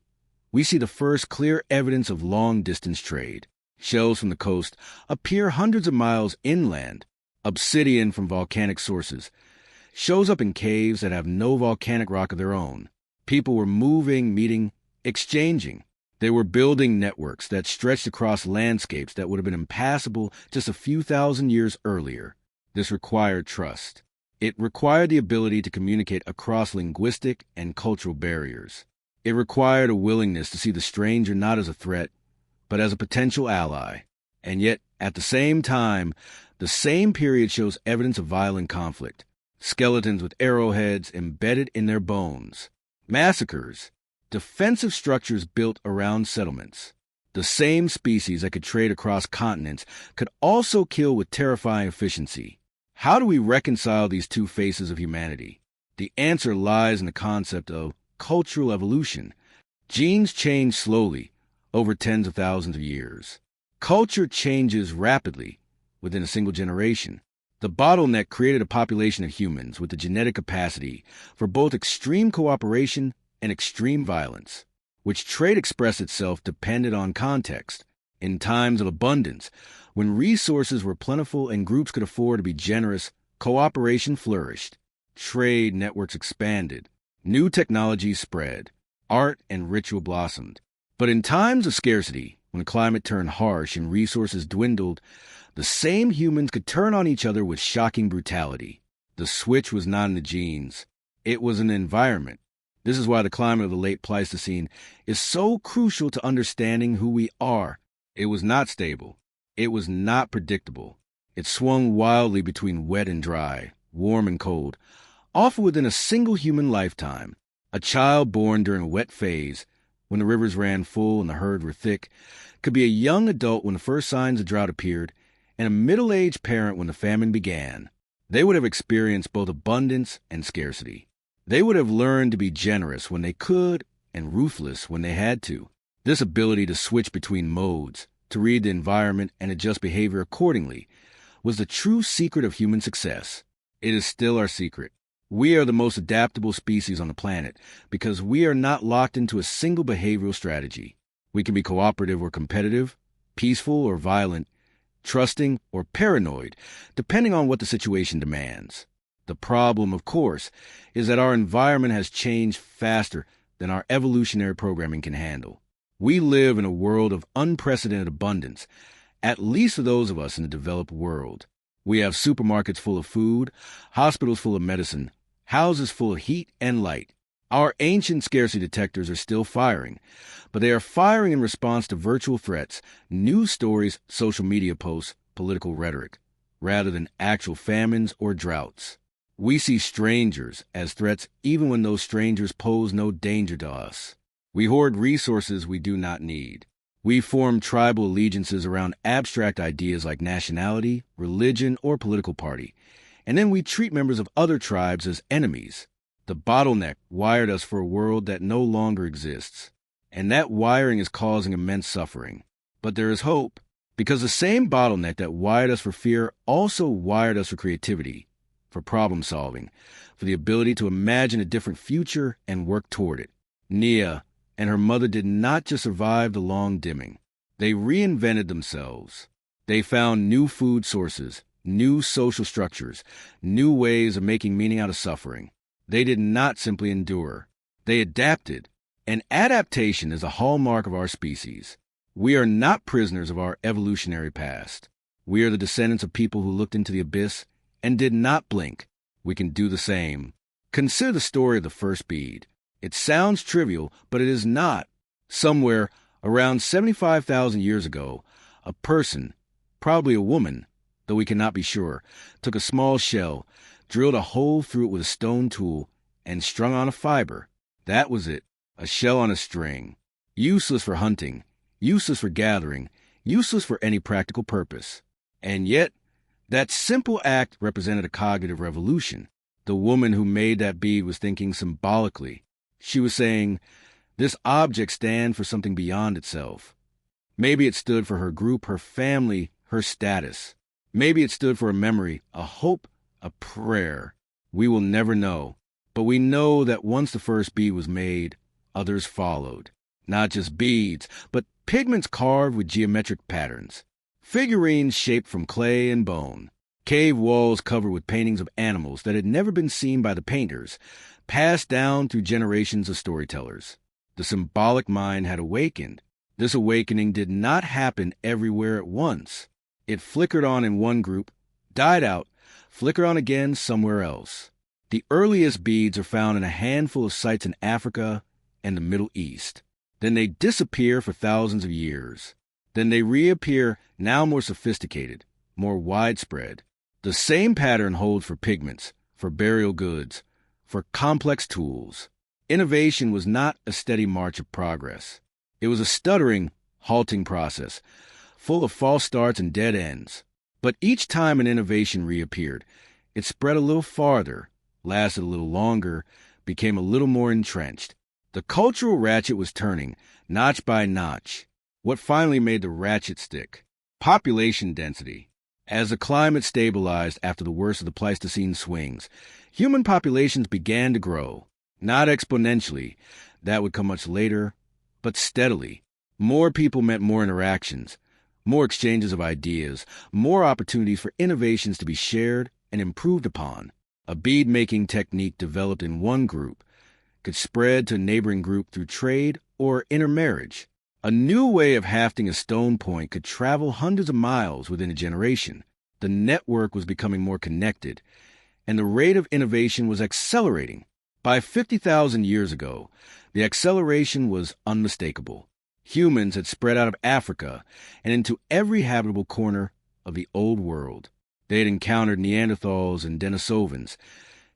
we see the first clear evidence of long-distance trade. Shells from the coast appear hundreds of miles inland, obsidian from volcanic sources, shows up in caves that have no volcanic rock of their own. People were moving, meeting, exchanging. They were building networks that stretched across landscapes that would have been impassable just a few thousand years earlier. This required trust. It required the ability to communicate across linguistic and cultural barriers. It required a willingness to see the stranger not as a threat, but as a potential ally. And yet, at the same time, the same period shows evidence of violent conflict. Skeletons with arrowheads embedded in their bones. Massacres. Defensive structures built around settlements. The same species that could trade across continents could also kill with terrifying efficiency. How do we reconcile these two faces of humanity? The answer lies in the concept of cultural evolution. Genes change slowly over tens of thousands of years. Culture changes rapidly within a single generation. The bottleneck created a population of humans with the genetic capacity for both extreme cooperation and extreme violence, which trait expressed itself depended on context. In times of abundance, when resources were plentiful and groups could afford to be generous, cooperation flourished. Trade networks expanded. New technologies spread. Art and ritual blossomed. But in times of scarcity, when climate turned harsh and resources dwindled, the same humans could turn on each other with shocking brutality. The switch was not in the genes. It was an environment. This is why the climate of the late Pleistocene is so crucial to understanding who we are. It was not stable. It was not predictable. It swung wildly between wet and dry, warm and cold, often within a single human lifetime. A child born during a wet phase, when the rivers ran full and the herds were thick, could be a young adult when the first signs of drought appeared, and a middle-aged parent when the famine began. They would have experienced both abundance and scarcity. They would have learned to be generous when they could and ruthless when they had to. This ability to switch between modes, to read the environment and adjust behavior accordingly, was the true secret of human success. It is still our secret. We are the most adaptable species on the planet because we are not locked into a single behavioral strategy. We can be cooperative or competitive, peaceful or violent, trusting or paranoid, depending on what the situation demands. The problem, of course, is that our environment has changed faster than our evolutionary programming can handle. We live in a world of unprecedented abundance, at least for those of us in the developed world. We have supermarkets full of food, hospitals full of medicine, houses full of heat and light. Our ancient scarcity detectors are still firing, but they are firing in response to virtual threats, news stories, social media posts, political rhetoric, rather than actual famines or droughts. We see strangers as threats even when those strangers pose no danger to us. We hoard resources we do not need. We form tribal allegiances around abstract ideas like nationality, religion, or political party, and then we treat members of other tribes as enemies. The bottleneck wired us for a world that no longer exists, and that wiring is causing immense suffering. But there is hope, because the same bottleneck that wired us for fear also wired us for creativity, for problem solving, for the ability to imagine a different future and work toward it. Nia and her mother did not just survive the long dimming. They reinvented themselves. They found new food sources, new social structures, new ways of making meaning out of suffering. They did not simply endure. They adapted. And adaptation is a hallmark of our species. We are not prisoners of our evolutionary past. We are the descendants of people who looked into the abyss and did not blink. We can do the same. Consider the story of the first bead. It sounds trivial, but it is not. Somewhere around 75,000 years ago, a person, probably a woman, though we cannot be sure, took a small shell, drilled a hole through it with a stone tool, and strung on a fiber. That was it, a shell on a string. Useless for hunting, useless for gathering, useless for any practical purpose. And yet, that simple act represented a cognitive revolution. The woman who made that bead was thinking symbolically. She was saying, this object stands for something beyond itself. Maybe it stood for her group, her family, her status. Maybe it stood for a memory, a hope, a prayer. We will never know. But we know that once the first bead was made, others followed. Not just beads, but pigments carved with geometric patterns. Figurines shaped from clay and bone. Cave walls covered with paintings of animals that had never been seen by the painters, passed down through generations of storytellers. The symbolic mind had awakened. This awakening did not happen everywhere at once. It flickered on in one group, died out, flickered on again somewhere else. The earliest beads are found in a handful of sites in Africa and the Middle East. Then they disappear for thousands of years. Then they reappear, now more sophisticated, more widespread. The same pattern holds for pigments, for burial goods, for complex tools. Innovation was not a steady march of progress. It was a stuttering, halting process, full of false starts and dead ends. But each time an innovation reappeared, it spread a little farther, lasted a little longer, became a little more entrenched. The cultural ratchet was turning, notch by notch. What finally made the ratchet stick? Population density. As the climate stabilized after the worst of the Pleistocene swings, human populations began to grow. Not exponentially, that would come much later, but steadily. More people meant more interactions, more exchanges of ideas, more opportunities for innovations to be shared and improved upon. A bead-making technique developed in one group could spread to a neighboring group through trade or intermarriage. A new way of hafting a stone point could travel hundreds of miles within a generation. The network was becoming more connected, and the rate of innovation was accelerating. By 50,000 years ago, the acceleration was unmistakable. Humans had spread out of Africa and into every habitable corner of the Old World. They had encountered Neanderthals and Denisovans,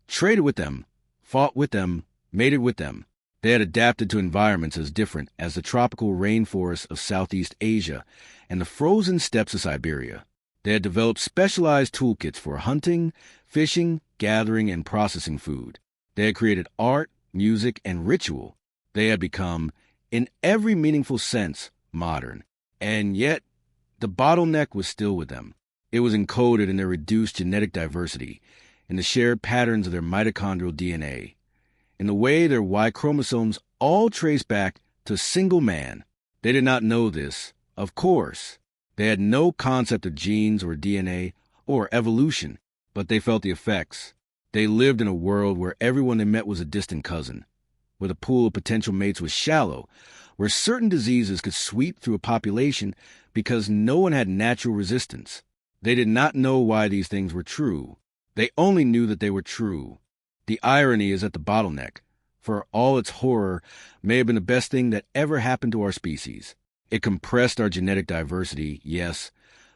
traded with them, fought with them, mated with them. They had adapted to environments as different as the tropical rainforests of Southeast Asia and the frozen steppes of Siberia. They had developed specialized toolkits for hunting, fishing, gathering, and processing food. They had created art, music, and ritual. They had become, in every meaningful sense, modern. And yet, the bottleneck was still with them. It was encoded in their reduced genetic diversity, in the shared patterns of their mitochondrial DNA, in the way their y-chromosomes all trace back to a single man. They did not know this, of course. They had no concept of genes or DNA or evolution, but they felt the effects. They lived in a world where everyone they met was a distant cousin, where the pool of potential mates was shallow, where certain diseases could sweep through a population because no one had natural resistance. They did not know why these things were true. They only knew that they were true. The irony is that the bottleneck, for all its horror, may have been the best thing that ever happened to our species. It compressed our genetic diversity, yes,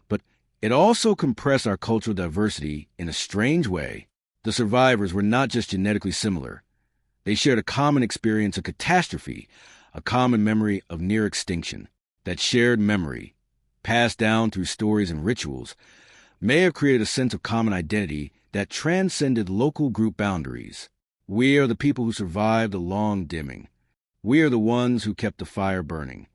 but it also compressed our cultural diversity in a strange way. The survivors were not just genetically similar. They shared a common experience of catastrophe, a common memory of near-extinction. That shared memory, passed down through stories and rituals, may have created a sense of common identity that transcended local group boundaries. We are the people who survived the long dimming. We are the ones who kept the fire burning.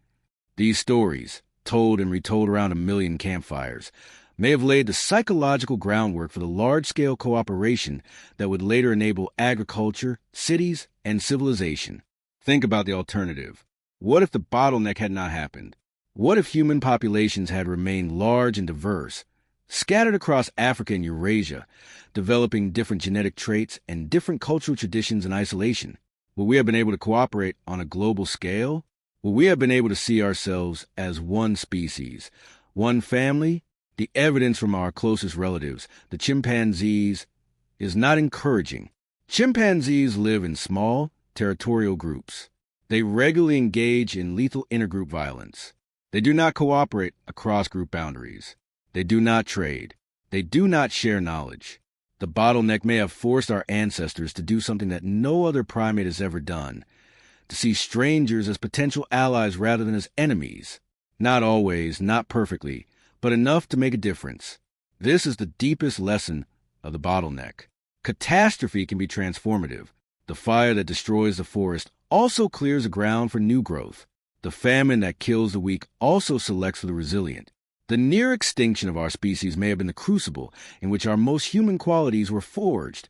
These stories, told and retold around 1 million campfires, may have laid the psychological groundwork for the large-scale cooperation that would later enable agriculture, cities, and civilization. Think about the alternative. What if the bottleneck had not happened? What if human populations had remained large and diverse, scattered across Africa and Eurasia, developing different genetic traits and different cultural traditions in isolation? Would we have been able to cooperate on a global scale? Would we have been able to see ourselves as one species, one family? The evidence from our closest relatives, the chimpanzees, is not encouraging. Chimpanzees live in small, territorial groups. They regularly engage in lethal intergroup violence. They do not cooperate across group boundaries. They do not trade. They do not share knowledge. The bottleneck may have forced our ancestors to do something that no other primate has ever done, to see strangers as potential allies rather than as enemies. Not always, not perfectly, but enough to make a difference. This is the deepest lesson of the bottleneck. Catastrophe can be transformative. The fire that destroys the forest also clears the ground for new growth. The famine that kills the weak also selects for the resilient. The near extinction of our species may have been the crucible in which our most human qualities were forged.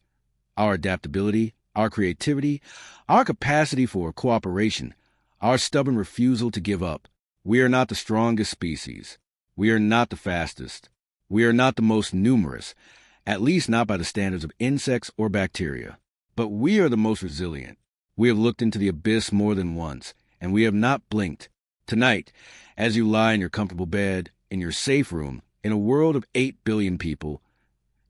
Our adaptability, our creativity, our capacity for cooperation, our stubborn refusal to give up. We are not the strongest species. We are not the fastest. We are not the most numerous, at least not by the standards of insects or bacteria. But we are the most resilient. We have looked into the abyss more than once, and we have not blinked. Tonight, as you lie in your comfortable bed, in your safe room, in a world of 8 billion people,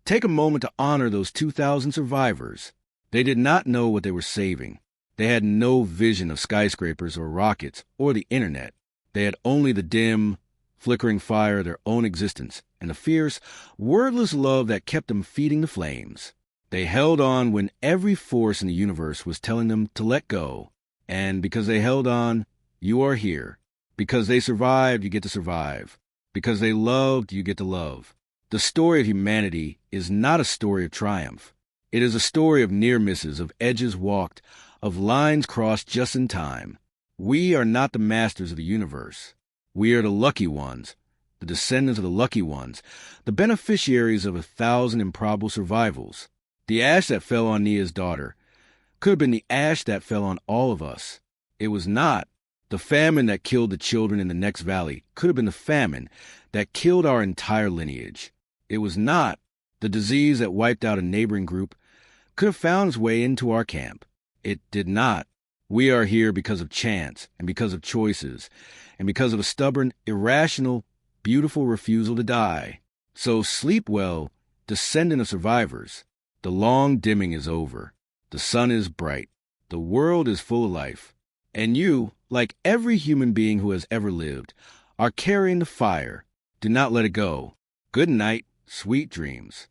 take a moment to honor those 2,000 survivors. They did not know what they were saving. They had no vision of skyscrapers or rockets or the internet. They had only the dim, flickering fire of their own existence and the fierce, wordless love that kept them feeding the flames. They held on when every force in the universe was telling them to let go. And because they held on, you are here. Because they survived, you get to survive. Because they loved, you get to love. The story of humanity is not a story of triumph. It is a story of near misses, of edges walked, of lines crossed just in time. We are not the masters of the universe. We are the lucky ones, the descendants of the lucky ones, the beneficiaries of 1,000 improbable survivals. The ash that fell on Nia's daughter could have been the ash that fell on all of us. It was not. The famine that killed the children in the next valley could have been the famine that killed our entire lineage. It was not. The disease that wiped out a neighboring group could have found its way into our camp. It did not. We are here because of chance and because of choices and because of a stubborn, irrational, beautiful refusal to die. So sleep well, descendant of survivors. The long dimming is over. The sun is bright. The world is full of life. And you, like every human being who has ever lived, are carrying the fire. Do not let it go. Good night, sweet dreams.